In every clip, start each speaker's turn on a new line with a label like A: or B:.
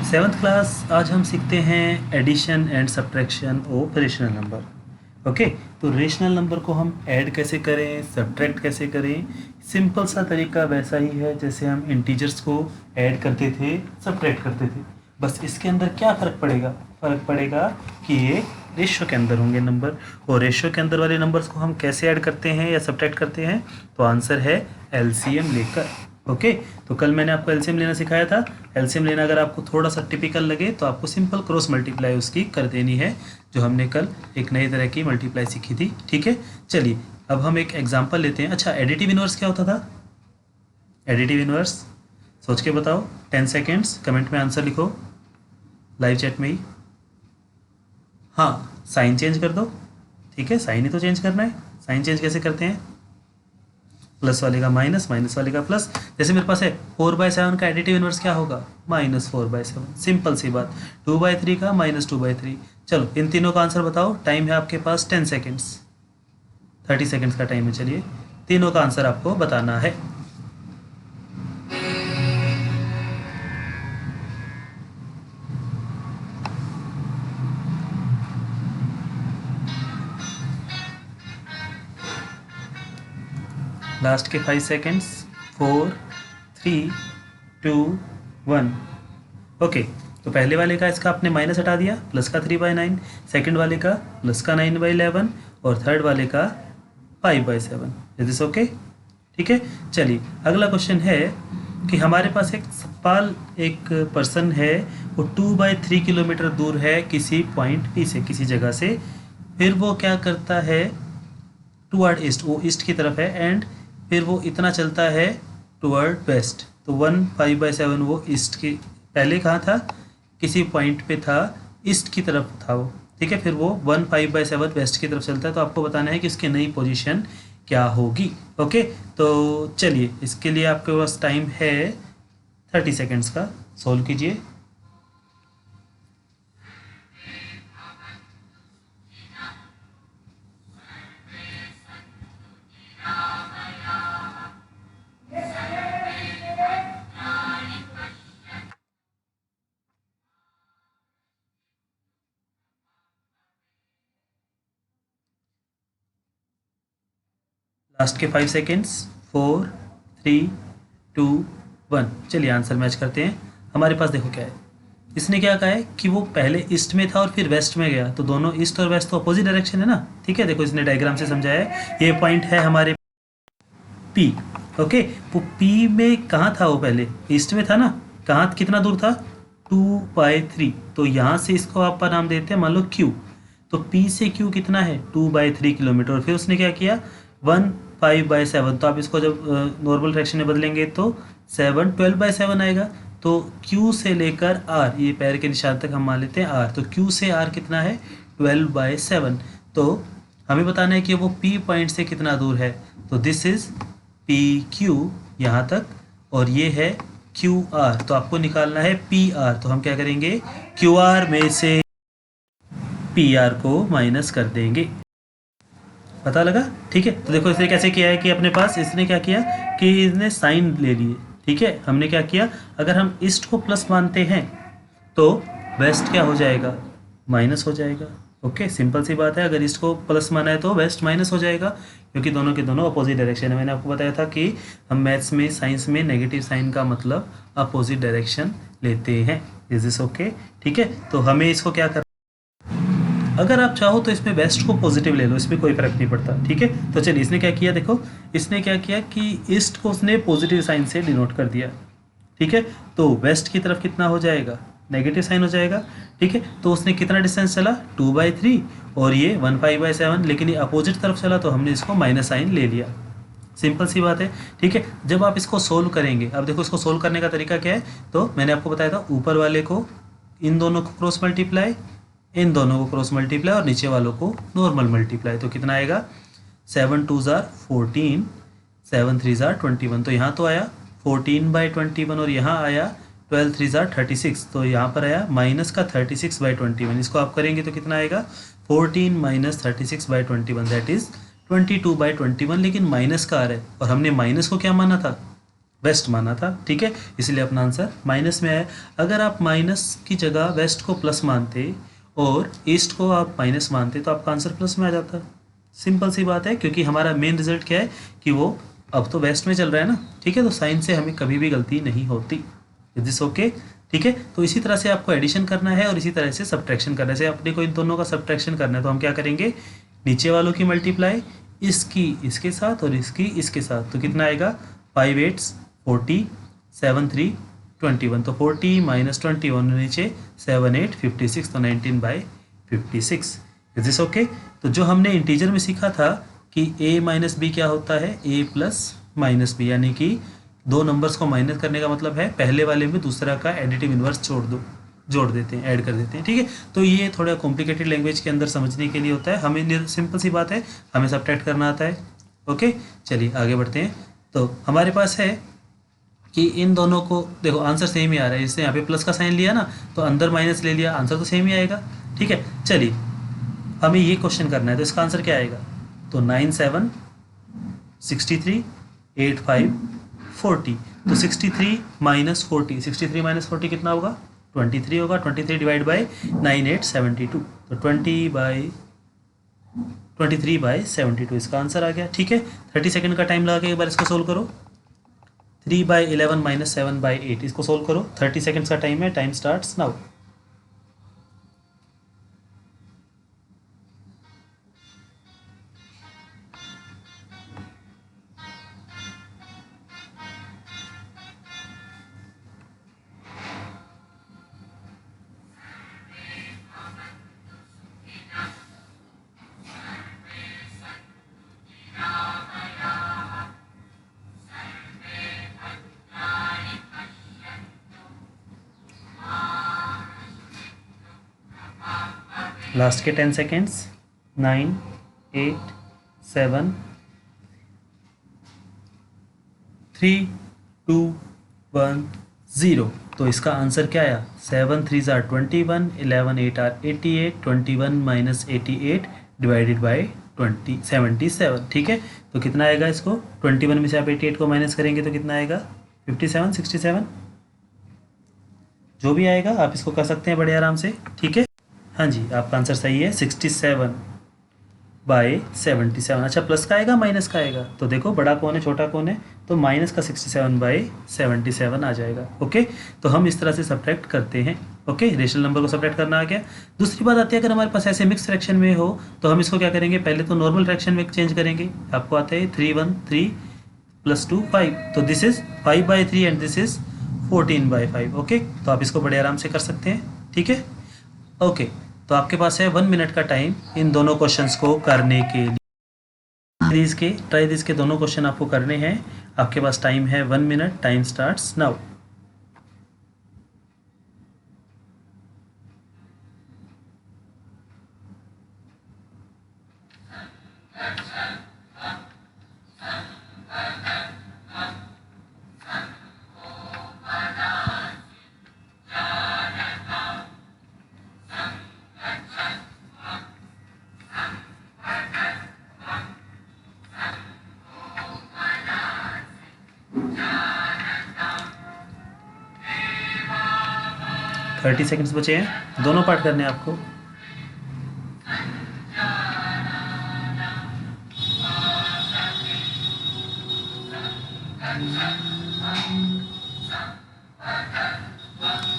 A: Seventh class आज हम सीखते हैं addition and subtraction of rational number. Okay, तो रेशनल नंबर को हम ऐड कैसे करें, सब्ट्रैक्ट कैसे करें। सिंपल सा तरीका वैसा ही है जैसे हम इंटीजर्स को ऐड करते थे, सब्ट्रैक्ट करते थे। बस इसके अंदर क्या फ़र्क पड़ेगा? फ़र्क पड़ेगा कि ये रेशो के अंदर होंगे नंबर, और रेशो के अंदर वाले नंबर्स को हम कैसे ऐड करते हैं या सब्ट्रैक्ट करते हैं। तो आंसर है एलसीएम लेकर। ओके, तो कल मैंने आपको एलसीएम लेना सिखाया था। एलसीएम लेना अगर आपको थोड़ा सा टिपिकल लगे तो आपको सिंपल क्रॉस मल्टीप्लाई उसकी कर देनी है, जो हमने कल एक नई तरह की मल्टीप्लाई सीखी थी। ठीक है, चलिए अब हम एक एग्जांपल लेते हैं। अच्छा, एडिटिव इनवर्स क्या होता था? एडिटिव इनवर्स सोच के बताओ, 10 सेकेंड्स, कमेंट में आंसर लिखो लाइव चैट में ही। हाँ, साइन चेंज कर दो। ठीक है, साइन ही तो चेंज करना है। साइन चेंज कैसे करते हैं? प्लस वाले का माइनस, माइनस वाले का प्लस। जैसे मेरे पास है 4/7 का एडिटिव इनवर्स क्या होगा? -4/7। सिंपल सी बात। 2/3 का -2/3। चलो इन तीनों का आंसर बताओ। टाइम है आपके पास 10 सेकेंड्स, 30 सेकेंड्स का टाइम है। चलिए तीनों का आंसर आपको बताना है। लास्ट के 5 सेकेंड्स, 4, 3, 2, 1। ओके, तो पहले वाले का इसका आपने माइनस हटा दिया, प्लस का 3/9। सेकंड वाले का प्लस का 9/11 और थर्ड वाले का 5/7। Is this okay? ठीक है, चलिए अगला क्वेश्चन है कि हमारे पास एक सतपाल एक पर्सन है, वो 2/3 किलोमीटर दूर है किसी पॉइंट पी से, किसी जगह से। फिर वो क्या करता है? टुवर्ड ईस्ट, वो ईस्ट की तरफ है, एंड फिर वो इतना चलता है टुवर्ड वेस्ट। तो 1/5/7 वो ईस्ट की, पहले कहाँ था? किसी पॉइंट पे था, ईस्ट की तरफ था वो। ठीक है, फिर वो 1/5/7 वेस्ट की तरफ चलता है। तो आपको बताना है कि उसकी नई पोजीशन क्या होगी। ओके, तो चलिए इसके लिए आपके पास टाइम है 30 सेकेंड्स का। सोल्व कीजिए। लास्ट के 5 सेकेंड्स, 4, 3, 2, 1। चलिए आंसर मैच करते हैं। हमारे पास देखो क्या है, इसने क्या कहा है कि वो पहले ईस्ट में था और फिर वेस्ट में गया। तो दोनों ईस्ट और वेस्ट तो अपोजिट डायरेक्शन है ना। ठीक है, देखो इसने डायग्राम से समझाया है। ये पॉइंट है हमारे पी। ओके, वो पी में कहाँ था? वो पहले ईस्ट में था ना। कहाँ, कितना दूर था? 2/3। तो यहाँ से इसको आप नाम देते हैं मान लो क्यू। तो पी से क्यू कितना है? 2/3 किलोमीटर। और फिर उसने क्या किया? 1/5/7। तो आप इसको जब नॉर्मल डायरेक्शन में बदलेंगे तो 7 12/7 आएगा। तो Q से लेकर R, ये पैर के निशान तक हम मान लेते हैं R। तो Q से R कितना है? 12/7। तो हमें बताना है कि वो P पॉइंट से कितना दूर है। तो दिस इज PQ यहाँ तक, और ये है QR। तो आपको निकालना है PR। तो हम क्या करेंगे? QR में से PR को माइनस कर देंगे। पता लगा? ठीक है, तो देखो इसने कैसे किया है कि अपने पास इसने क्या किया कि इसने साइन ले लिए। ठीक है, हमने क्या किया, अगर हम ईस्ट को प्लस मानते हैं तो वेस्ट क्या हो जाएगा? माइनस हो जाएगा। ओके, सिंपल सी बात है। अगर ईस्ट को प्लस माना है तो वेस्ट माइनस हो जाएगा, क्योंकि दोनों के दोनों अपोजिट डायरेक्शन है। मैंने आपको बताया था कि हम मैथ्स में, साइंस में नेगेटिव साइन का मतलब अपोजिट डायरेक्शन लेते हैं। Is this okay? ठीक है, तो हमें इसको क्या कर, अगर आप चाहो तो इसमें वेस्ट को पॉजिटिव ले लो, इसमें कोई फर्क नहीं पड़ता। ठीक है, तो चलिए इसने क्या किया, देखो इसने क्या किया कि ईस्ट को उसने पॉजिटिव साइन से डिनोट कर दिया। ठीक है, तो वेस्ट की तरफ कितना हो जाएगा? नेगेटिव साइन हो जाएगा। ठीक है, तो उसने कितना डिस्टेंस चला? 2/3, और ये 1/5/7। लेकिन ये अपोजिट तरफ चला तो हमने इसको माइनस साइन ले लिया। सिंपल सी बात है। ठीक है, जब आप इसको सोल्व करेंगे, अब देखो इसको सोल्व करने का तरीका क्या है। तो मैंने आपको बताया था, ऊपर वाले को, इन दोनों को क्रॉस मल्टीप्लाई, इन दोनों को क्रॉस मल्टीप्लाई, और नीचे वालों को नॉर्मल मल्टीप्लाई। तो कितना आएगा? 7 2 14, 7 3 21। तो यहाँ तो आया 14/21, और यहाँ आया 12 3 36। तो यहाँ पर आया माइनस का 36/21। इसको आप करेंगे तो कितना आएगा? 14 - 36/21, दैट इज 22/21। लेकिन माइनस का आ रहा है, और हमने माइनस को क्या माना था? वेस्ट माना था, ठीक है, इसलिए अपना आंसर माइनस में है। अगर आप माइनस की जगह वेस्ट को प्लस मानते और ईस्ट को आप माइनस मानते तो आपका आंसर प्लस में आ जाता। सिंपल सी बात है, क्योंकि हमारा मेन रिजल्ट क्या है कि वो अब तो वेस्ट में चल रहा है ना, ठीक है, तो साइन से हमें कभी भी गलती नहीं होती। Is this okay? ठीक है, तो इसी तरह से आपको एडिशन करना है और इसी तरह से सब्ट्रैक्शन करना है। जैसे अपने को इन दोनों का सब्ट्रैक्शन करना है तो हम क्या करेंगे, नीचे वालों की मल्टीप्लाई इसकी इसके साथ और इसकी इसके साथ, तो कितना आएगा, 5 8 40 7 3 21, तो 40 माइनस 21 नीचे 7 8 56, तो 19/56। Is this okay? तो जो हमने इंटीजर में सीखा था कि a माइनस बी क्या होता है, a प्लस माइनस बी, यानी कि दो नंबर्स को माइनस करने का मतलब है पहले वाले में दूसरा का एडिटिव इन्वर्स जोड़ देते हैं, ऐड कर देते हैं, ठीक है। तो ये थोड़ा कॉम्प्लिकेटेड लैंग्वेज के अंदर समझने के लिए होता है, हमें सिंपल सी बात है, हमें सब्ट्रैक्ट करना आता है। ओके, चलिए आगे बढ़ते हैं। तो हमारे पास है कि इन दोनों को देखो आंसर सेम ही आ रहा है, इससे यहाँ पे प्लस का साइन लिया ना तो अंदर माइनस ले लिया, आंसर तो सेम ही आएगा, ठीक है। चलिए हमें ये क्वेश्चन करना है, तो इसका आंसर क्या आएगा, तो 9 7 63 8 5 40, तो 63 माइनस 40, 63 माइनस 40 कितना होगा, 23 होगा। 23 डिवाइड बाई 9 8 72, तो 23/72 इसका आंसर आ गया, ठीक है। 30 सेकंड का टाइम लगा के एक बार इसको सोल्व करो। 3/11 माइनस 7/8 इसको सोल्व करो, 30 सेकंड्स का टाइम है, टाइम स्टार्ट्स नाउ। लास्ट के 10 सेकेंड्स, 9 8 7 3 2 1 0, तो इसका आंसर क्या आया, 7 3 are 21, 11 8 are 88, 21 minus 88 divided by 77, ठीक है। तो कितना आएगा, इसको 21 में से आप 88 को माइनस करेंगे तो कितना आएगा, 57 67, जो भी आएगा आप इसको कर सकते हैं बड़े आराम से, ठीक है। हाँ जी, आपका आंसर सही है, 67/77। अच्छा, प्लस का आएगा माइनस का आएगा, तो देखो बड़ा कौन है छोटा कौन है, तो माइनस का 67/77 आ जाएगा। ओके, तो हम इस तरह से सब्ट्रैक्ट करते हैं। ओके, रेशनल नंबर को सब्ट्रैक्ट करना आ गया। दूसरी बात आती है, अगर हमारे पास ऐसे मिक्स फ्रैक्शन में हो तो हम इसको क्या करेंगे, पहले तो नॉर्मल फ्रैक्शन में चेंज करेंगे। आपको आता है 3 1 3 + 2 5, तो this is 5/3 and this is 14/5। Okay, तो आप इसको बड़े आराम से कर सकते हैं, ठीक है। ओके, तो आपके पास है 1 मिनट का टाइम इन दोनों क्वेश्चंस को करने के लिए। ट्राई दिस के दोनों क्वेश्चन आपको करने हैं। आपके पास टाइम है 1 minute, time starts now. Thirty seconds बचे हैं, दोनों पार्ट करने हैं आपको।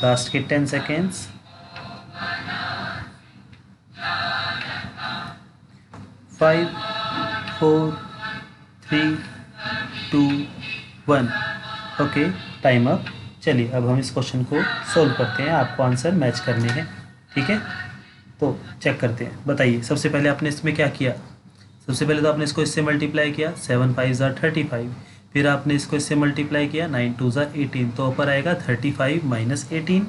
A: लास्ट के 10 सेकेंड्स, 5 4 3 2 1। Okay, time up. चलिए अब हम इस क्वेश्चन को सोल्व करते हैं, आपको आंसर मैच करने हैं, ठीक है। तो चेक करते हैं, बताइए सबसे पहले आपने इसमें क्या किया। सबसे पहले तो आपने इसको इससे मल्टीप्लाई किया, 7 5 = 35, फिर आपने इसको इससे मल्टीप्लाई किया, 9 2 = 18, तो ऊपर आएगा 35 माइनस 18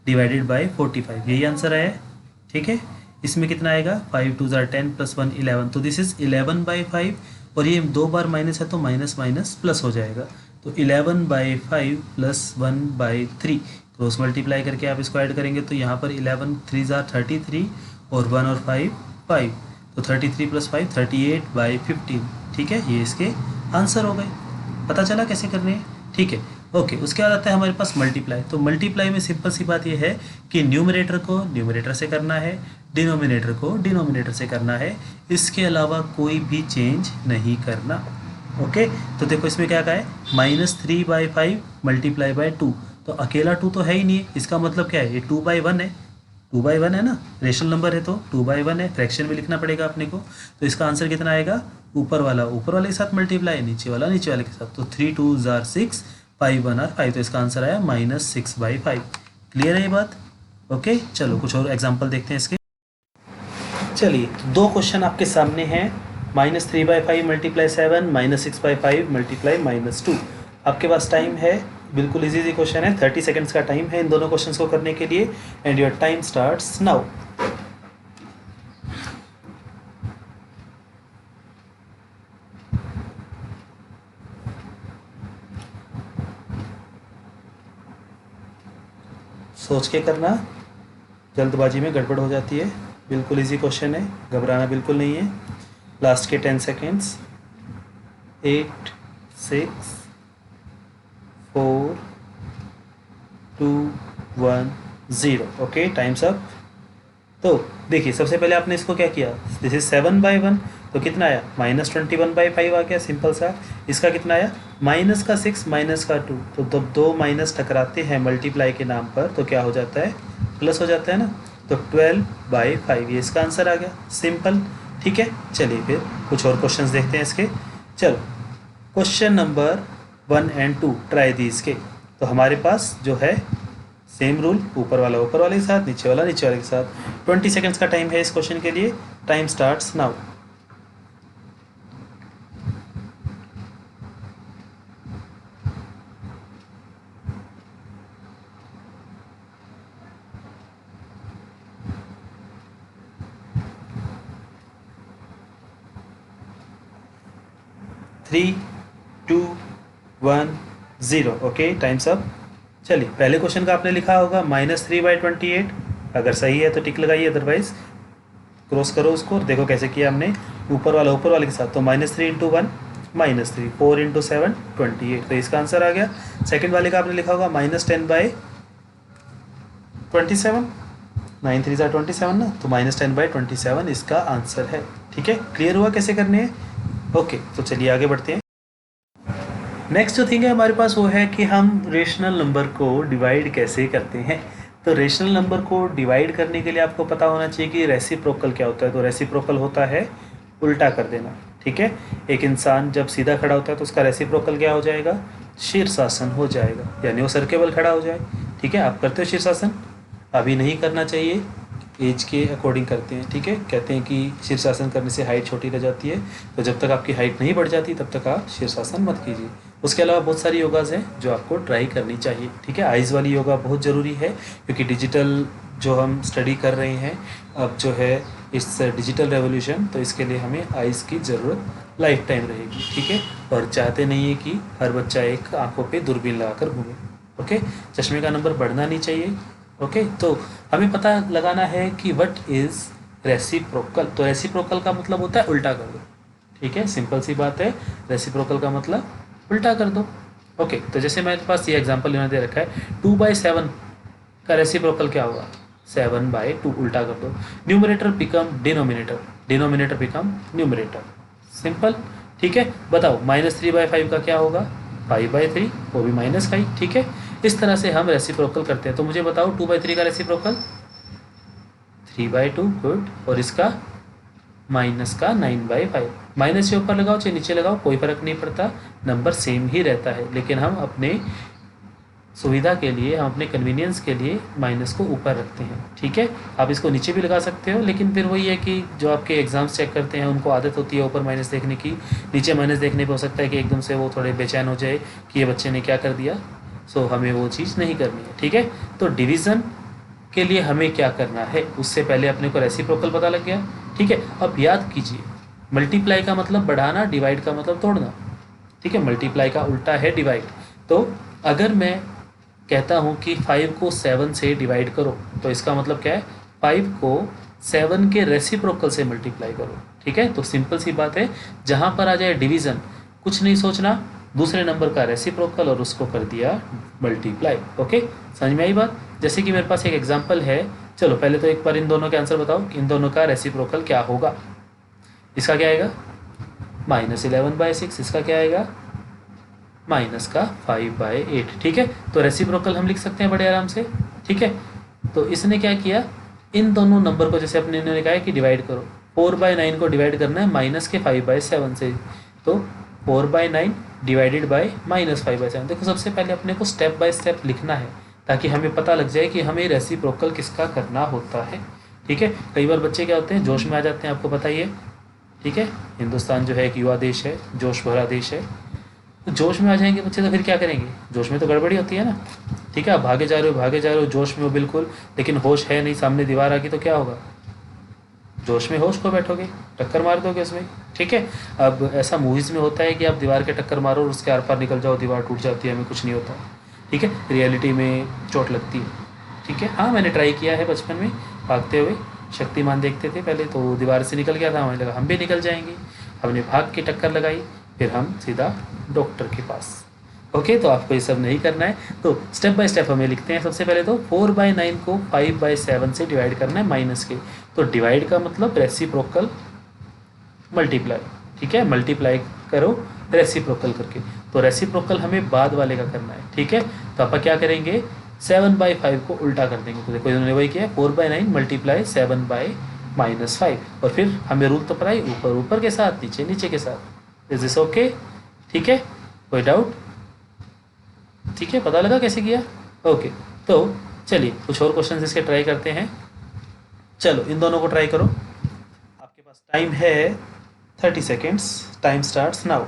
A: डिवाइडेड बाई 45, यही आंसर आया, ठीक है। इसमें कितना आएगा, 5 2 = 10 + 1 11, तो दिस इज 11/5, और ये 2 बार माइनस है तो माइनस माइनस प्लस हो जाएगा, तो 11/5 + 1/3, क्रॉस मल्टीप्लाई करके आप इसको ऐड करेंगे तो यहाँ पर 11 3 = 33 और 1 और 5 5, तो 33 + 5 38/15, ठीक है। ये इसके आंसर हो गए। पता चला कैसे करने हैं। ठीक है। ओके, उसके बाद आता है हमारे पास मल्टीप्लाई। तो मल्टीप्लाई में सिंपल सी बात यह है कि न्यूमरेटर को न्यूमरेटर से करना है, डिनोमिनेटर को डिनोमिनेटर से करना है, इसके अलावा कोई भी चेंज नहीं करना। ओके, तो देखो इसमें क्या कहा है, -3/5 मल्टीप्लाई बाय 2। तो अकेला 2 तो है ही नहीं है, इसका मतलब क्या है, ये 2/1 है। 2/1 है ना, रेशनल नंबर है तो 2/1 है, फ्रैक्शन में लिखना पड़ेगा अपने को। तो इसका आंसर कितना आएगा, ऊपर वाला ऊपर वाले के साथ मल्टीप्लाई, नीचे वाला नीचे वाले के साथ। तो 3 2 जार 6, 5 1 5। तो इसका आंसर आया -6/5। क्लियर है ये बात? ओके, चलो कुछ और एग्जाम्पल देखते हैं इसके। चलिए, दो क्वेश्चन आपके सामने हैं, -3/5 मल्टीप्लाई 7, -6/5 मल्टीप्लाई -2। आपके पास टाइम है, बिल्कुल इजी क्वेश्चन है, 30 सेकंड्स का टाइम है इन दोनों क्वेश्चंस को करने के लिए, and your time starts now. सोच के करना, जल्दबाजी में गड़बड़ हो जाती है। बिल्कुल इजी क्वेश्चन है, घबराना बिल्कुल नहीं है। लास्ट के 10 सेकेंड्स, 8 6 4 2 1 0। Okay, times up. तो देखिए, सबसे पहले आपने इसको क्या किया, दिस इज 7/1, तो कितना आया, -21/5 आ गया, सिंपल सा। इसका कितना आया, -6 -2। तो जब दो माइनस टकराते हैं मल्टीप्लाई के नाम पर तो क्या हो जाता है, प्लस हो जाता है ना। तो 12/5 ये इसका आंसर आ गया, सिंपल। ठीक है, चलिए फिर कुछ और क्वेश्चंस देखते हैं इसके। चलो, question number 1 and 2 try these के। तो हमारे पास जो है सेम रूल, ऊपर वाले के साथ, नीचे वाले के साथ। 20 सेकंड्स का टाइम है इस क्वेश्चन के लिए, time starts now. Three 2 1 0। Okay, times up. चलिए, पहले क्वेश्चन का आपने लिखा होगा -3/28। अगर सही है तो टिक लगाइए, अदरवाइज क्रॉस करो उसको। देखो कैसे किया हमने, ऊपर वाले के साथ। तो -3 × 1 -3, 4 × 7 28। तो इसका आंसर आ गया। सेकंड वाले का आपने लिखा होगा -10/27, 9 3 27 ना, तो -10/27 इसका आंसर है। ठीक है, क्लियर हुआ कैसे करने हैं? ओके, तो चलिए आगे बढ़ते हैं। नेक्स्ट जो थिंग है हमारे पास वो है कि हम रेशनल नंबर को डिवाइड कैसे करते हैं। तो रेशनल नंबर को डिवाइड करने के लिए आपको पता होना चाहिए कि रेसिप्रोकल क्या होता है। तो रेसिप्रोकल होता है उल्टा कर देना। ठीक है, एक इंसान जब सीधा खड़ा होता है तो उसका रेसिप्रोकल क्या हो जाएगा, शीर्षासन हो जाएगा, यानी वो सर केबल खड़ा हो जाए। ठीक है, आप करते हो शीर्षासन? अभी नहीं करना चाहिए, एज के अकॉर्डिंग करते हैं। ठीक है, कहते हैं कि शीर्षासन करने से हाइट छोटी रह जाती है, तो जब तक आपकी हाइट नहीं बढ़ जाती तब तक आप शीर्षासन मत कीजिए। उसके अलावा बहुत सारी योगाज हैं जो आपको ट्राई करनी चाहिए। ठीक है, आइज़ वाली योगा बहुत ज़रूरी है, क्योंकि डिजिटल जो हम स्टडी कर रहे हैं अब जो है इस डिजिटल रेवोल्यूशन, तो इसके लिए हमें आइज़ की ज़रूरत लाइफ टाइम रहेगी। ठीक है, और चाहते नहीं है कि हर बच्चा एक आंखों पे दूरबीन लगाकर घूमे। ओके, चश्मे का नंबर बढ़ना नहीं चाहिए। ओके, तो हमें पता लगाना है कि व्हाट इज़ रेसिप्रोकल। तो रेसिप्रोकल का मतलब होता है उल्टा कर दो। ठीक है, सिंपल सी बात है, रेसिप्रोकल का मतलब उल्टा कर दो। ओके, तो जैसे मेरे पास ये एग्जांपल इन्होंने दे रखा है, 2/7 का रेसिप्रोकल क्या होगा, 7/2, उल्टा कर दो। Numerator become denominator, denominator become numerator, simple. ठीक है, बताओ -3/5 का क्या होगा, 5/3, वो भी -5। ठीक है, इस तरह से हम रेसिप्रोकल करते हैं। तो मुझे बताओ 2/3 का रेसिप्रोकल 3/2, गुड। और इसका माइनस का 9/5, माइनस से ऊपर लगाओ चाहे नीचे लगाओ कोई फर्क नहीं पड़ता, नंबर सेम ही रहता है। लेकिन हम अपने सुविधा के लिए, हम अपने कन्वीनियंस के लिए माइनस को ऊपर रखते हैं। ठीक है, आप इसको नीचे भी लगा सकते हो, लेकिन फिर वही है कि जो आपके एग्जाम्स चेक करते हैं उनको आदत होती है ऊपर माइनस देखने की, नीचे माइनस देखने पर हो सकता है कि एकदम से वो थोड़े बेचैन हो जाए कि ये बच्चे ने क्या कर दिया। सो हमें वो चीज़ नहीं करनी है। ठीक है, तो डिवीज़न के लिए हमें क्या करना है, उससे पहले अपने को रेसिप्रोकल पता लग गया। ठीक है, अब याद कीजिए, मल्टीप्लाई का मतलब बढ़ाना, डिवाइड का मतलब तोड़ना। ठीक है, मल्टीप्लाई का उल्टा है डिवाइड। तो अगर मैं कहता हूँ कि 5 को 7 से डिवाइड करो, तो इसका मतलब क्या है, 5 को 7 के रेसिप्रोकल से मल्टीप्लाई करो। ठीक है, तो सिंपल सी बात है, जहाँ पर आ जाए डिवीज़न, कुछ नहीं सोचना, दूसरे नंबर का रेसिप्रोकल और उसको कर दिया मल्टीप्लाई। ओके, समझ में आई बात। जैसे कि मेरे पास एक एग्जांपल है, चलो पहले तो एक बार इन दोनों के आंसर बताओ, इन दोनों का रेसिप्रोकल क्या होगा। इसका क्या आएगा -11/6, इसका क्या आएगा माइनस का 5/8। ठीक है, तो रेसिप्रोकल हम लिख सकते हैं बड़े आराम से। ठीक है, तो इसने क्या किया, इन दोनों नंबर को जैसे अपने ने कहा है कि डिवाइड करो, 4/9 को डिवाइड करना है माइनस के 5/7 से, तो 4/9 डिवाइडेड बाय -5/7। देखो सबसे पहले अपने को स्टेप बाय स्टेप लिखना है ताकि हमें पता लग जाए कि हमें रेसिप्रोकल किसका करना होता है। ठीक है, कई बार बच्चे क्या होते हैं, जोश में आ जाते हैं, आपको पता ही है। ठीक है, हिंदुस्तान जो है एक युवा देश है, जोश भरा देश है, तो जोश में आ जाएंगे बच्चे तो फिर क्या करेंगे, जोश में तो गड़बड़ी होती है ना। ठीक है, आप भागे जा रहे हो जोश में हो बिल्कुल, लेकिन होश है नहीं, सामने दीवार आ गई तो क्या होगा, जोश में होश खो बैठोगे, टक्कर मार दोगे उसमें। ठीक है, अब ऐसा मूवीज़ में होता है कि आप दीवार के टक्कर मारो और उसके आर पार निकल जाओ, दीवार टूट जाती है, हमें कुछ नहीं होता। ठीक है, रियलिटी में चोट लगती है। ठीक है, हाँ मैंने ट्राई किया है बचपन में, भागते हुए शक्तिमान देखते थे पहले, तो दीवार से निकल गया था, हमें लगा हम भी निकल जाएंगे, हमने भाग के टक्कर लगाई, फिर हम सीधा डॉक्टर के पास। ओके, तो आपको ये सब नहीं करना है, तो स्टेप बाय स्टेप हमें लिखते हैं। सबसे पहले तो 4/9 को 5/7 से डिवाइड करना है माइनस के, तो डिवाइड का मतलब रेसिप्रोकल मल्टीप्लाई। ठीक है, मल्टीप्लाई करो रेसिप्रोकल करके, तो रेसिप्रोकल हमें बाद वाले का करना है। ठीक है, तो आप क्या करेंगे, 7/5 को उल्टा कर देंगे, तो देखो इन्होंने वही किया, 4/9 मल्टीप्लाई 7/-5, और फिर हमें रूल तो पता ही, ऊपर ऊपर के साथ, नीचे नीचे के साथ। Is this okay? ठीक है, कोई डाउट? ठीक है, पता लगा कैसे किया? ओके, तो चलिए कुछ और क्वेश्चन इसके ट्राई करते हैं। चलो इन दोनों को ट्राई करो, आपके पास टाइम है 30 seconds, time starts now.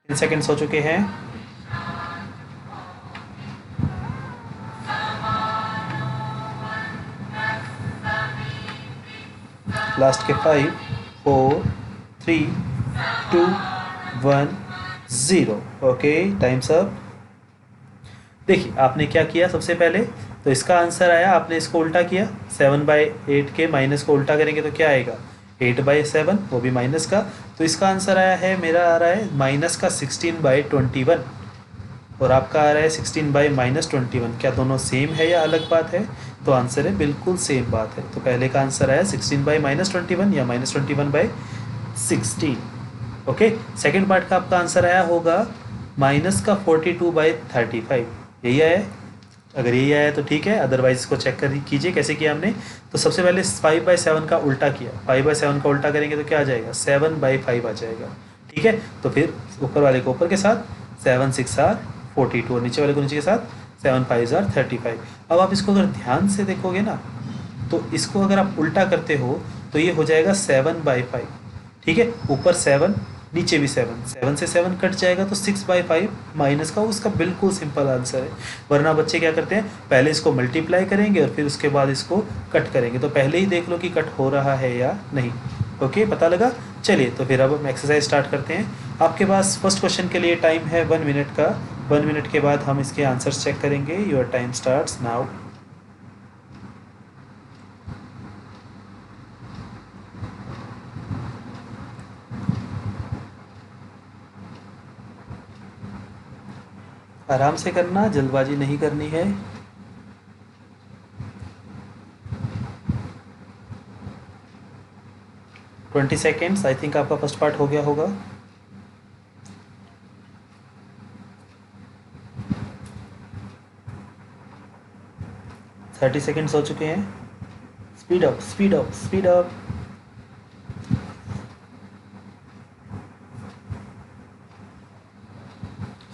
A: Seconds हो चुके हैं। लास्ट के 5 4 3 2 1 0। Okay, times up. देखिए आपने क्या किया, सबसे पहले तो इसका आंसर आया, आपने इसको उल्टा किया, 7/8 के माइनस को उल्टा करेंगे तो क्या आएगा 8/7, वो भी माइनस का, तो इसका आंसर आया है, मेरा आ रहा है माइनस का 16/21, और आपका आ रहा है 16/-21। क्या दोनों सेम है या अलग बात है? तो आंसर है बिल्कुल सेम बात है। तो पहले का आंसर आया 16/-21 या -21/16। ओके, सेकेंड पार्ट का आपका आंसर आया होगा माइनस का 42/35, यही आया है। अगर यही आया तो ठीक है, अदरवाइज इसको चेक कर कीजिए कैसे किया हमने। तो सबसे पहले 5/7 का उल्टा किया, 5/7 का उल्टा करेंगे तो क्या आ जाएगा 7/5 आ जाएगा। ठीक है, तो फिर ऊपर वाले को ऊपर के साथ, 7 6 आर 42, और नीचे वाले को नीचे के साथ 7 5 आर 35। अब आप इसको अगर ध्यान से देखोगे ना, तो इसको अगर आप उल्टा करते हो तो ये हो जाएगा 7/5। ठीक है, ऊपर 7 नीचे भी 7, 7 से 7 कट जाएगा तो 6/5 माइनस का, उसका बिल्कुल सिंपल आंसर है। वरना बच्चे क्या करते हैं, पहले इसको मल्टीप्लाई करेंगे और फिर उसके बाद इसको कट करेंगे, तो पहले ही देख लो कि कट हो रहा है या नहीं। ओके, पता लगा? चलिए तो फिर अब हम एक्सरसाइज स्टार्ट करते हैं। आपके पास फर्स्ट क्वेश्चन के लिए टाइम है 1 मिनट का। 1 मिनट के बाद हम इसके आंसर्स चेक करेंगे। Your time starts now. आराम से करना, जल्दबाजी नहीं करनी है। ट्वेंटी सेकेंड्स, आई थिंक आपका फर्स्ट पार्ट हो गया होगा। थर्टी सेकेंड्स हो चुके हैं। Speed up speed up speed up.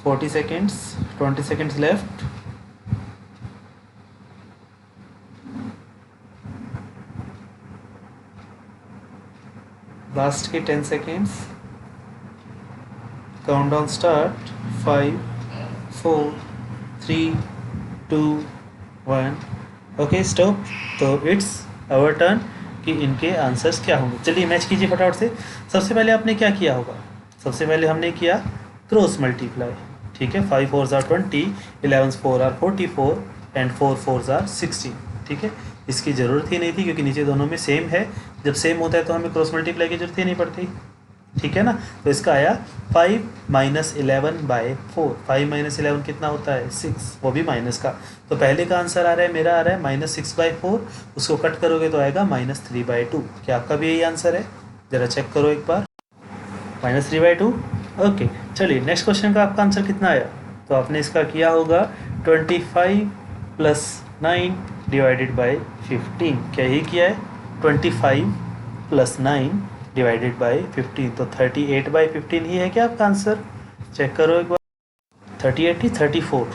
A: Forty seconds, 20 seconds left. Last के 10 seconds. Countdown start. 5 4 3 2 1। Okay stop. तो इट्स आवर टर्न कि इनके आंसर्स क्या होंगे। चलिए मैच कीजिए फटाफट से। सबसे पहले आपने क्या किया होगा, सबसे पहले हमने किया क्रॉस मल्टीप्लाई। ठीक है, 5 4s are 20, 11 4 are 44 and 4 4s are 16। ठीक है, इसकी ज़रूरत ही नहीं थी क्योंकि नीचे दोनों में सेम है। जब सेम होता है तो हमें क्रॉस मल्टीप्लाई की जरूरत ही नहीं पड़ती। ठीक है ना, तो इसका आया 5 - 11/4। 5 - 11 कितना होता है 6, वो भी माइनस का। तो पहले का आंसर आ रहा है मेरा, आ रहा है -6/4। उसको कट करोगे तो आएगा -3/2। क्या आपका भी यही आंसर है? ज़रा चेक करो एक बार, -3/2। ओके, चलिए नेक्स्ट क्वेश्चन का आपका आंसर कितना आया? तो आपने इसका किया होगा 25 + 9 डिवाइडेड बाई 15। क्या ही किया है? 25 + 9 डिवाइडेड बाई 15। तो 38/15 ही है क्या आपका आंसर? चेक करो एक बार। 38 ही 34,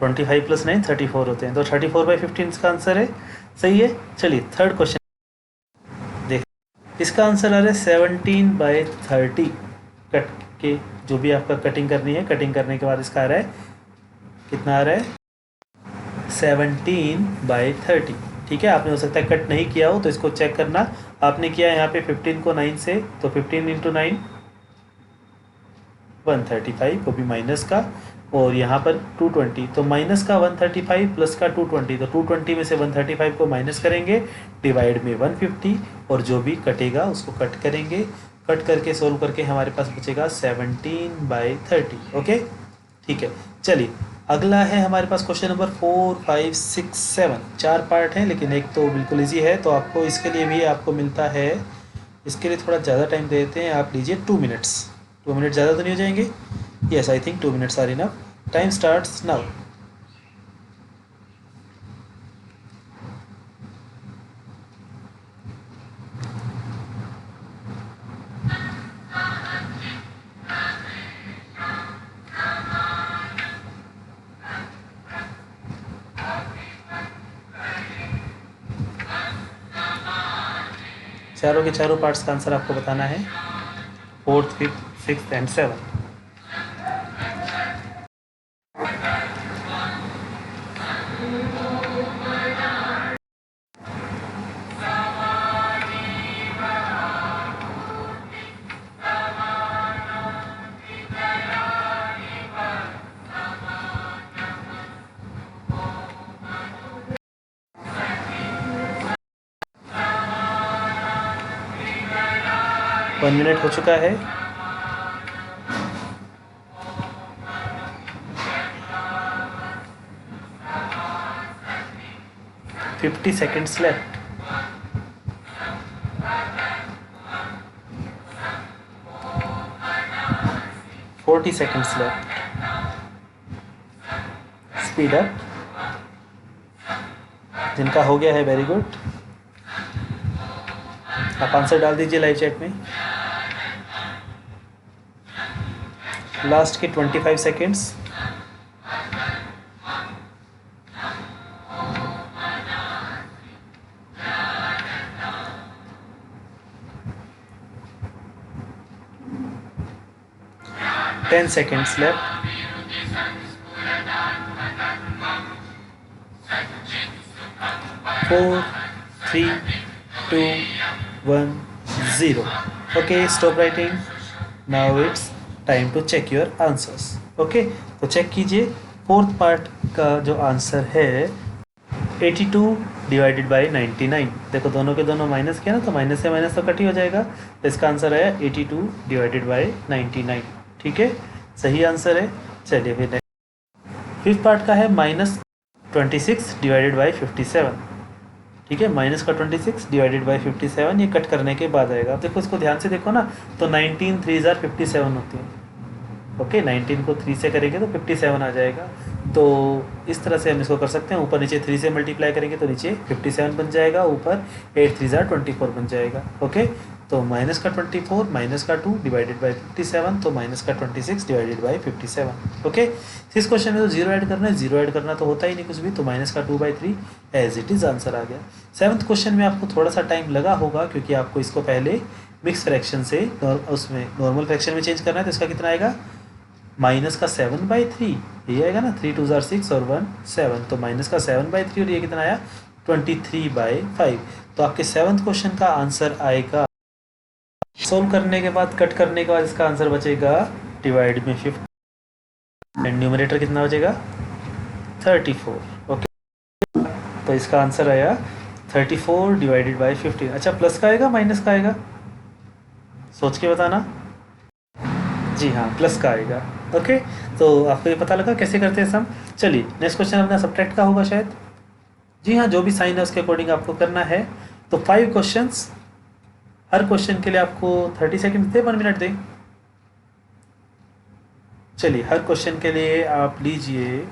A: 25 + 9 34 होते हैं, तो 34/15 इसका आंसर है। सही है। चलिए थर्ड क्वेश्चन देख, इसका आंसर आ रहा है 17/30। कट के जो भी आपका कटिंग करनी है, कटिंग करने के बाद इसका आ रहा है कितना, आ रहा है 17/30। ठीक है, आपने हो सकता है कट नहीं किया हो तो इसको चेक करना। आपने किया यहाँ पे 15 को 9 से, तो 15 × 9 135, वो भी माइनस का। और यहाँ पर 220, तो माइनस का 135 प्लस का 220, तो 220 में से 135 को माइनस करेंगे, डिवाइड में 150, और जो भी कटेगा उसको कट करेंगे। कट करके सोल्व करके हमारे पास बचेगा 17/30। ओके, ठीक है। चलिए अगला है हमारे पास क्वेश्चन नंबर 4 5 6 7। 4 पार्ट हैं, लेकिन एक तो बिल्कुल ईजी है, तो आपको इसके लिए भी आपको मिलता है, इसके लिए थोड़ा ज़्यादा टाइम दे देते हैं। आप लीजिए 2 मिनट्स। 2 मिनट ज़्यादा तो नहीं हो जाएंगे? Yes, I think 2 minutes are enough. Time starts now. चारों के चारों पार्ट्स का आंसर आपको बताना है, 4th 5th 6th and 7th। One minute हो चुका है। Fifty seconds left. Forty seconds left. Speed up. जिनका हो गया है वेरी गुड, आप आंसर डाल दीजिए लाइव चैट में। लास्ट के 25 seconds. Ten seconds left. 4 3 2 1 0। Okay, stop writing. Now it's time to check your answers. Okay, तो चेक कीजिए। फोर्थ पार्ट का जो आंसर है 82 डिवाइडेड बाई 99। देखो दोनों के दोनों माइनस किया ना, तो माइनस से माइनस तो कट ही हो जाएगा। तो इसका आंसर आया 82 डिवाइडेड बाई 99। ठीक है, सही आंसर है। चलिए फिर फिफ्थ पार्ट का है -26 डिवाइडेड बाई 57। ठीक है, माइनस का 26 डिवाइडेड बाई 57, ये कट करने के बाद आएगा। देखो इसको ध्यान से देखो ना, तो 19 3s आर 57 होती है। ओके, 19 को 3 से करेंगे तो 57 आ जाएगा। तो इस तरह से हम इसको कर सकते हैं। ऊपर नीचे 3 से मल्टीप्लाई करेंगे तो नीचे 57 बन जाएगा, ऊपर 8 3s आर 24 बन जाएगा। ओके, तो माइनस का 24 माइनस का 2 डिवाइडेड बाई 57, तो माइनस का 26 डिवाइडेड बाई 57। ओके, इस क्वेश्चन में तो जीरो ऐड करना है, जीरो ऐड करना तो होता ही नहीं कुछ भी, तो माइनस का 2/3 एज इट इज़ आंसर आ गया। 7th क्वेश्चन में आपको थोड़ा सा टाइम लगा होगा क्योंकि आपको इसको पहले मिक्स फ्रैक्शन से उसमें नॉर्मल फ्रैक्शन में चेंज करना है। तो इसका कितना आएगा, माइनस का 7/3, ये आएगा ना, 3 2s आर 6 और 1 7, तो माइनस का 7/3 और ये कितना आया 23/5। तो आपके 7th क्वेश्चन का आंसर आएगा, सोल्व करने के बाद कट करने के बाद इसका आंसर बचेगा डिवाइड में 50। एंड न्यूमरेटर कितना बचेगा 34। ओके, तो इसका आंसर आया 34 डिवाइडेड बाई 15। अच्छा, प्लस का आएगा माइनस का आएगा, सोच के बताना। जी हाँ, प्लस का आएगा। ओके, तो आपको ये पता लगा कैसे करते हैं सम। चलिए नेक्स्ट क्वेश्चन अपना सब्ट्रैक्ट का होगा शायद। जी हाँ, जो भी साइन है उसके अकॉर्डिंग आपको करना है। तो 5 क्वेश्चंस, हर क्वेश्चन के लिए आपको 30 सेकंड दे, 1 मिनट दें। चलिए हर क्वेश्चन के लिए आप लीजिए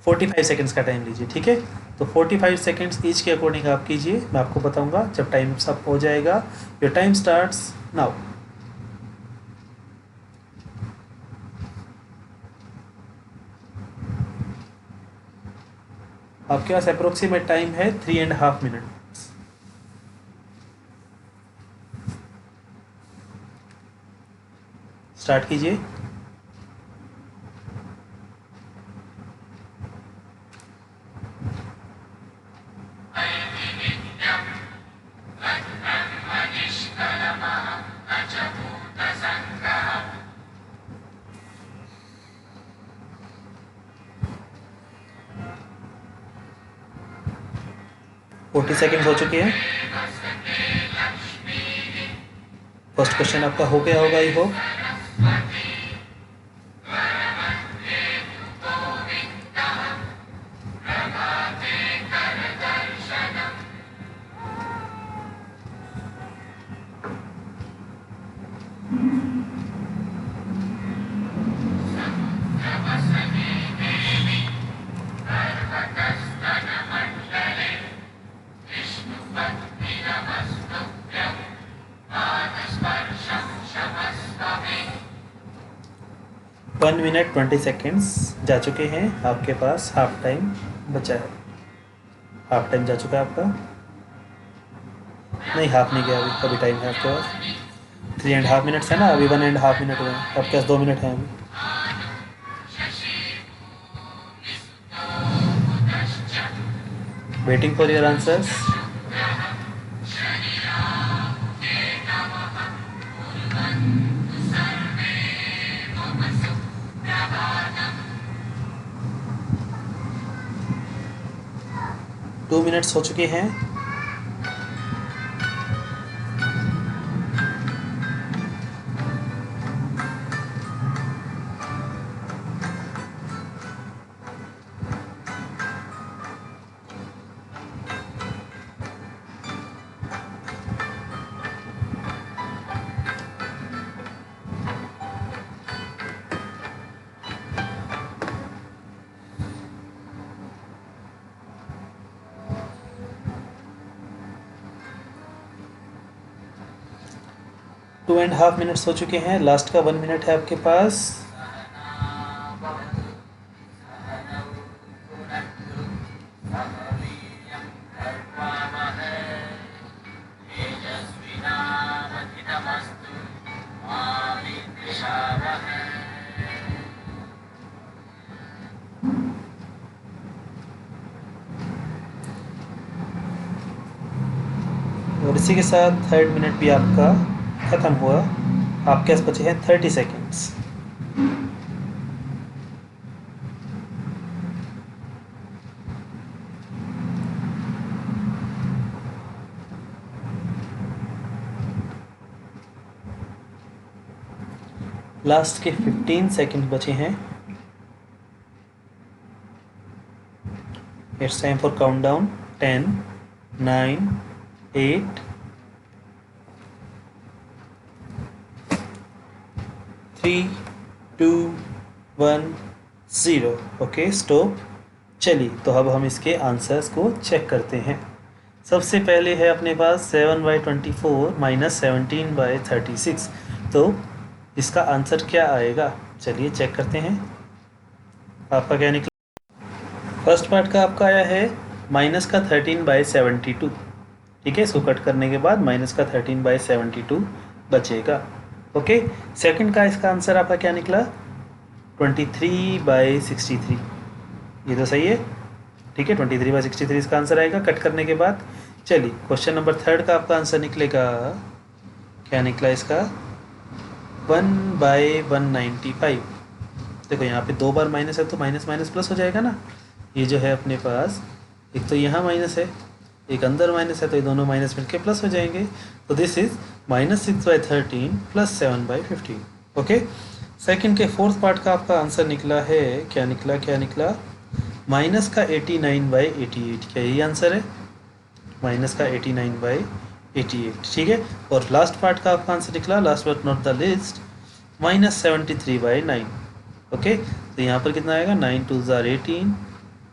A: 45 सेकंड्स का टाइम लीजिए, ठीक है। तो 45 सेकंड्स ईच के अकॉर्डिंग आप कीजिए, मैं आपको बताऊंगा जब टाइम सब हो जाएगा। Your time starts now. आपके पास अप्रोक्सीमेट टाइम है 3.5 मिनट। स्टार्ट कीजिए। फोर्टी सेकेंड्स हो चुके हैं। फर्स्ट क्वेश्चन आपका हो गया होगा, I hope. One minute 20 seconds जा चुके हैं। आपके पास हाफ टाइम बचा है। हाफ टाइम जा चुका है आपका। नहीं, हाफ नहीं गया, अभी टाइम है आपके पास। 3.5 मिनट्स है ना, अभी 1.5 मिनट हुए, आपके पास 2 मिनट हैं अभी। Waiting for your answers. Two minutes हो चुके हैं। टू एंड हाफ मिनट्स हो चुके हैं। लास्ट का 1 मिनट है आपके पास। और इसी के साथ 3rd मिनट भी आपका ख़त्म हुआ। आपके पास बचे हैं 30 सेकेंड्स। लास्ट के 15 सेकेंड बचे हैं। It's time for countdown. 10, 9, 8, 3, 2, 1, 0। Okay, stop. चलिए तो अब हम इसके आंसर्स को चेक करते हैं। सबसे पहले है अपने पास 7/24 माइनस 17/36। तो इसका आंसर क्या आएगा, चलिए चेक करते हैं। आपका क्या निकला। फर्स्ट पार्ट का आपका आया है माइनस का 13/72। ठीक है, इसको कट करने के बाद माइनस का 13/72 बचेगा। ओके, सेकंड का इसका आंसर आपका क्या निकला 23/63। ये तो सही है, ठीक है, 23/63 इसका आंसर आएगा कट करने के बाद। चलिए क्वेश्चन नंबर 3 का आपका आंसर निकलेगा, क्या निकला इसका 1/195। देखो यहाँ पे 2 बार माइनस है तो माइनस माइनस प्लस हो जाएगा ना। ये जो है अपने पास, एक तो यहाँ माइनस है, एक अंदर माइनस है, तो ये दोनों माइनस मिलके प्लस हो जाएंगे। तो this is -6/13 plus 7/15। Okay, second के फोर्थ पार्ट का आपका आंसर निकला है, क्या निकला, माइनस का 89/88। क्या यही आंसर है? माइनस का 89/88, ठीक है। और लास्ट पार्ट का आपका आंसर निकला, last but not the list, -73/9। Okay, तो यहाँ पर कितना आएगा, 9 2 ज़ार 18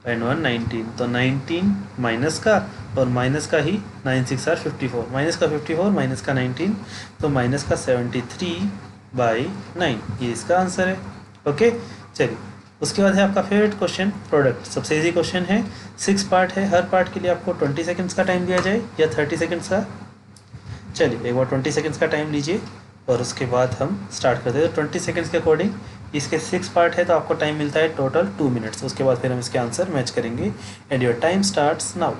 A: एंड 1 19, तो 19 माइनस का, और माइनस का ही 9 6 आर 54, माइनस का 54 माइनस का 19, तो माइनस का 73/9, ये इसका आंसर है। ओके, चलिए उसके बाद है आपका फेवरेट क्वेश्चन, प्रोडक्ट। सबसे इजी क्वेश्चन है, 6 पार्ट है, हर पार्ट के लिए आपको 20 सेकेंड्स का टाइम दिया जाए या 30 सेकेंड्स का। चलिए एक बार 20 सेकेंड्स का टाइम लीजिए और उसके बाद हम स्टार्ट करते हैं। तो 20 सेकेंड्स के अकॉर्डिंग इसके 6 पार्ट है, तो आपको टाइम मिलता है टोटल 2 मिनट्स। उसके बाद फिर हम इसके आंसर मैच करेंगे and your time starts now.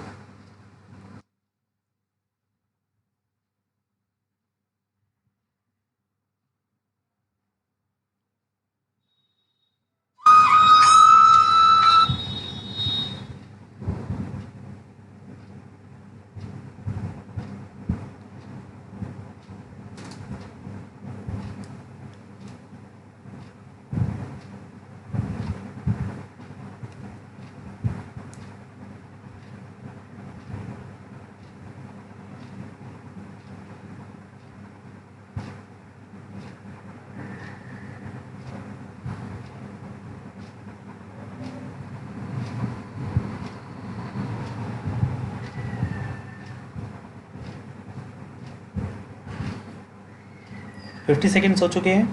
A: Fifty seconds हो चुके हैं।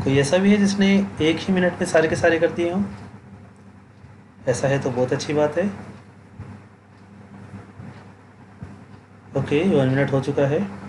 A: कोई ऐसा भी है जिसने एक ही मिनट में सारे के सारे कर दिए हों? ऐसा है तो बहुत अच्छी बात है। ओके, 1 मिनट हो चुका है।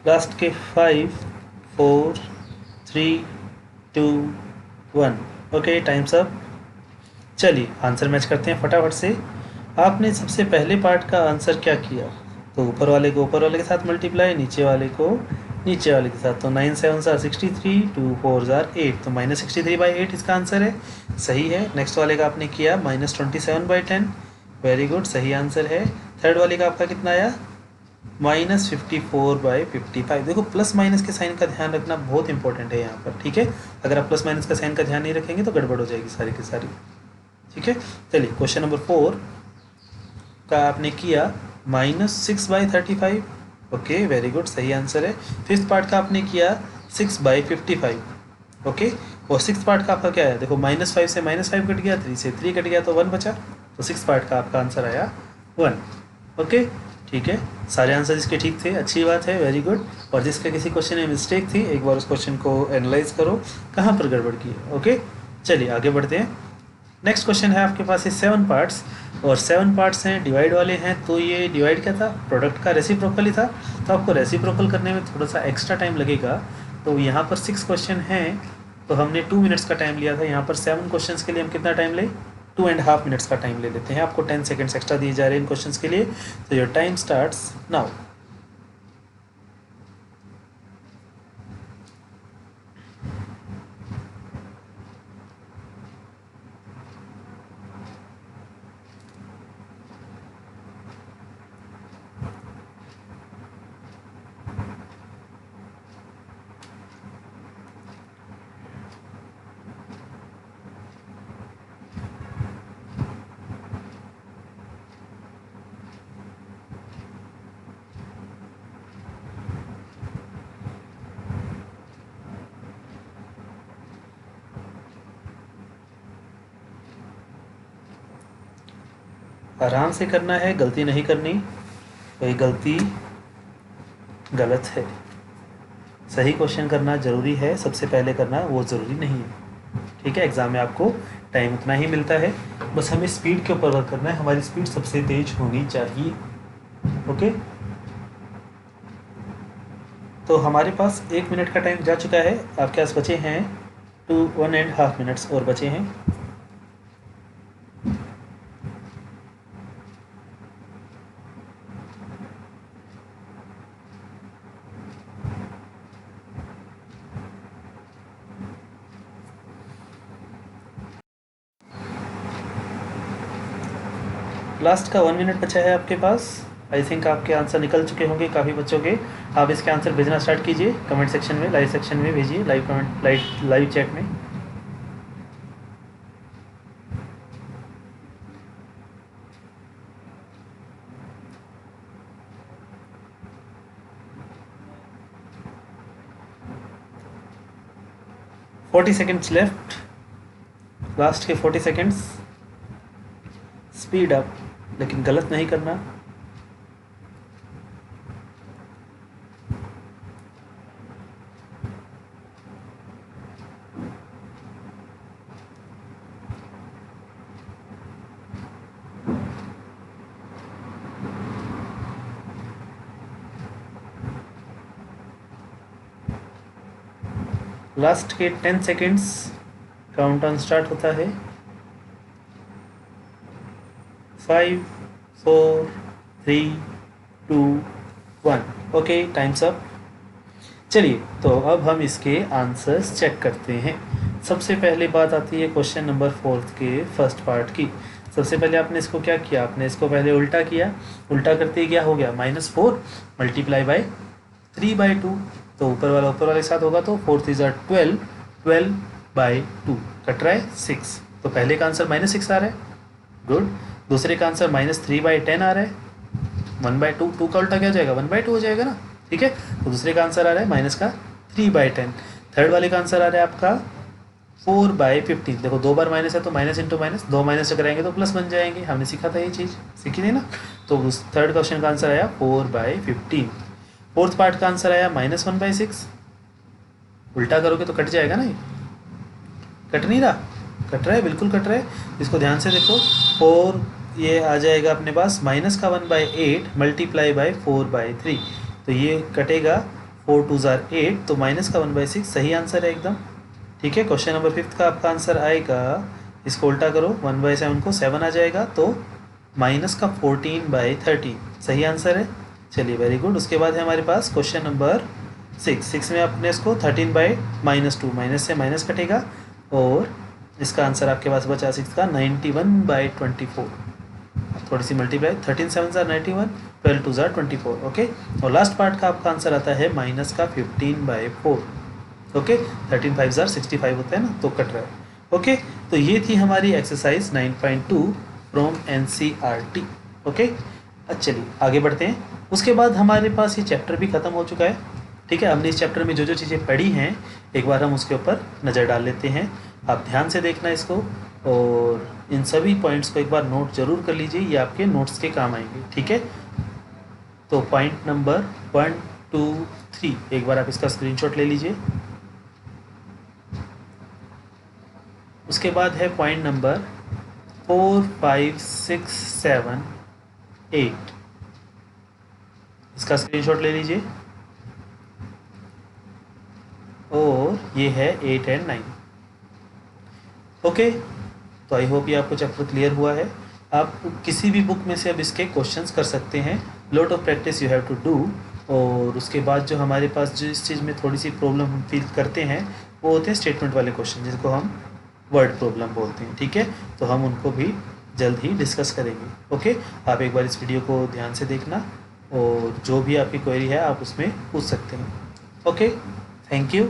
A: लास्ट के 5 4 3 2 1। Okay, times up. चलिए आंसर मैच करते हैं फटाफट से। आपने सबसे पहले पार्ट का आंसर क्या किया? तो ऊपर वाले को ऊपर वाले के साथ मल्टीप्लाई, नीचे वाले को नीचे वाले के साथ। तो 9 7 ज़ार 63, 2 4 ज़ार 8, तो -63/8 इसका आंसर है। सही है। नेक्स्ट वाले का आपने किया -27/10, वेरी गुड, सही आंसर है। थर्ड वाले का आपका कितना आया? -54/55। देखो प्लस माइनस के साइन का ध्यान रखना बहुत इंपॉर्टेंट है यहाँ पर, ठीक है। अगर आप प्लस माइनस का साइन का ध्यान नहीं रखेंगे तो गड़बड़ हो जाएगी सारी की सारी, ठीक है। चलिए क्वेश्चन नंबर 4 का आपने किया -6/35। ओके, वेरी गुड, सही आंसर है। फिफ्थ पार्ट का आपने किया 6/55। ओके, और सिक्स पार्ट का आपका क्या है? देखो -5 से -5 कट गया, 3 से 3 कट गया, तो 1 बचा। तो सिक्स पार्ट का आपका आंसर आया 1। ओके, ठीक है, सारे आंसर इसके ठीक थे, अच्छी बात है, वेरी गुड। और जिसके किसी क्वेश्चन में मिस्टेक थी, एक बार उस क्वेश्चन को एनालाइज करो कहाँ पर गड़बड़ की है। ओके, चलिए आगे बढ़ते हैं। नेक्स्ट क्वेश्चन है आपके पास ये 7 पार्ट्स, और 7 पार्ट्स हैं, डिवाइड वाले हैं। तो ये डिवाइड क्या था? प्रोडक्ट का रेसिप्रोकल ही था। तो आपको रेसिप्रोकल करने में थोड़ा सा एक्स्ट्रा टाइम लगेगा। तो यहाँ पर 6 क्वेश्चन हैं, तो हमने 2 मिनट्स का टाइम लिया था। यहाँ पर 7 क्वेश्चंस के लिए हम कितना टाइम लें? 2.5 मिनट्स का टाइम ले लेते हैं। आपको 10 सेकेंड्स एक्स्ट्रा दिए जा रहे हैं इन क्वेश्चंस के लिए। तो योर टाइम स्टार्ट्स नाउ। आराम से करना है, गलती नहीं करनी। कोई गलती गलत है। सही क्वेश्चन करना ज़रूरी है, सबसे पहले करना वो ज़रूरी नहीं है। ठीक है, एग्ज़ाम में आपको टाइम उतना ही मिलता है, बस हमें स्पीड के ऊपर वर्क करना है। हमारी स्पीड सबसे तेज होनी चाहिए। ओके, तो हमारे पास 1 मिनट का टाइम जा चुका है। आपके पास बचे हैं 1.5 मिनट्स और बचे हैं। लास्ट का 1 मिनट बचा है आपके पास। आई थिंक आपके आंसर निकल चुके होंगे काफ़ी बच्चों के। आप इसके आंसर भेजना स्टार्ट कीजिए कमेंट सेक्शन में, लाइव सेक्शन में भेजिए, लाइव कमेंट, लाइव चैट में। फोर्टी सेकेंड्स लेफ्ट, लास्ट के 40 सेकेंड्स। स्पीड अप, लेकिन गलत नहीं करना। लास्ट के 10 सेकेंड्स, काउंटडाउन स्टार्ट होता है। 5 4 3 2 1। Okay, times up. चलिए, तो अब हम इसके आंसर्स चेक करते हैं। सबसे पहले बात आती है क्वेश्चन नंबर 4 के फर्स्ट पार्ट की। सबसे पहले आपने इसको क्या किया, आपने इसको पहले उल्टा किया। उल्टा करते ही क्या हो गया, -4 मल्टीप्लाई बाय 3/2। तो ऊपर वाला ऊपर वाले के साथ होगा, तो 4 3 ज़ा 12, 12/2 कट रहा है 6। तो पहले का आंसर -6 आ रहा है, गुड। दूसरे का आंसर -3/10 आ रहा है, 1/2। 2 का उल्टा क्या हो जाएगा, 1/2 हो जाएगा ना। ठीक है, तो दूसरे का आंसर आ रहा है -3/10। थर्ड वाले का आंसर आ रहा है आपका 4/15। देखो 2 बार माइनस है तो माइनस इंटू माइनस, 2 माइनस कराएंगे तो प्लस बन जाएंगे। हमने सीखा था ये चीज़, सीखी थी ना। तो उस थर्ड क्वेश्चन का आंसर आया 4/15। फोर्थ पार्ट का आंसर आया -1/6। उल्टा करोगे तो कट जाएगा ना, ये कट नहीं रहा, कट रहा है, बिल्कुल कट रहा है। इसको ध्यान से देखो। 4 ये आ जाएगा अपने पास, माइनस का 1/8 मल्टीप्लाई बाय 4/3, तो ये कटेगा 4 2 ज़ार 8, तो माइनस का 1/6 सही आंसर है एकदम। ठीक है, क्वेश्चन नंबर 5 का आपका आंसर आएगा, इसको उल्टा करो, 1/7 को 7 आ जाएगा, तो माइनस का 14/13 सही आंसर है। चलिए, वेरी गुड। उसके बाद है हमारे पास क्वेश्चन नंबर 6 में अपने इसको 13/-2, माइनस से माइनस कटेगा, और इसका आंसर आपके पास बचा 6 का 91/24। थोड़ी सी मल्टीप्लाई, 13 7 ज़ार 91, 12 2 ज़ार 24। ओके, और लास्ट पार्ट का आपका आंसर आता है माइनस का 15/4। ओके, 13 5 ज़ार 65 होता है ना, तो कट रहा है। ओके, तो ये थी हमारी एक्सरसाइज 9.2 फ्रॉम NCERT। ओके, अच्छा चलिए आगे बढ़ते हैं। उसके बाद हमारे पास ये चैप्टर भी ख़त्म हो चुका है। ठीक है, हमने इस चैप्टर में जो जो चीज़ें पढ़ी हैं, एक बार हम उसके ऊपर नज़र डाल लेते हैं। आप ध्यान से देखना इसको, और इन सभी पॉइंट्स को एक बार नोट ज़रूर कर लीजिए, ये आपके नोट्स के काम आएंगे। ठीक है, तो पॉइंट नंबर 1 2 3 एक बार आप इसका स्क्रीनशॉट ले लीजिए। उसके बाद है पॉइंट नंबर 4 5 6 7 8, इसका स्क्रीनशॉट ले लीजिए। और ये है 8 एंड 9। ओके, तो आई होप ये आपको चैप्टर क्लियर हुआ है। आप किसी भी बुक में से अब इसके क्वेश्चंस कर सकते हैं। Lot of practice you have to do. और उसके बाद जो हमारे पास जो इस चीज़ में थोड़ी सी प्रॉब्लम हम फील करते हैं, वो होते हैं स्टेटमेंट वाले क्वेश्चन, जिसको हम वर्ड प्रॉब्लम बोलते हैं। ठीक है, तो हम उनको भी जल्द ही डिस्कस करेंगे। ओके, आप एक बार इस वीडियो को ध्यान से देखना, और जो भी आपकी क्वेरी है आप उसमें पूछ सकते हैं। Okay, thank you.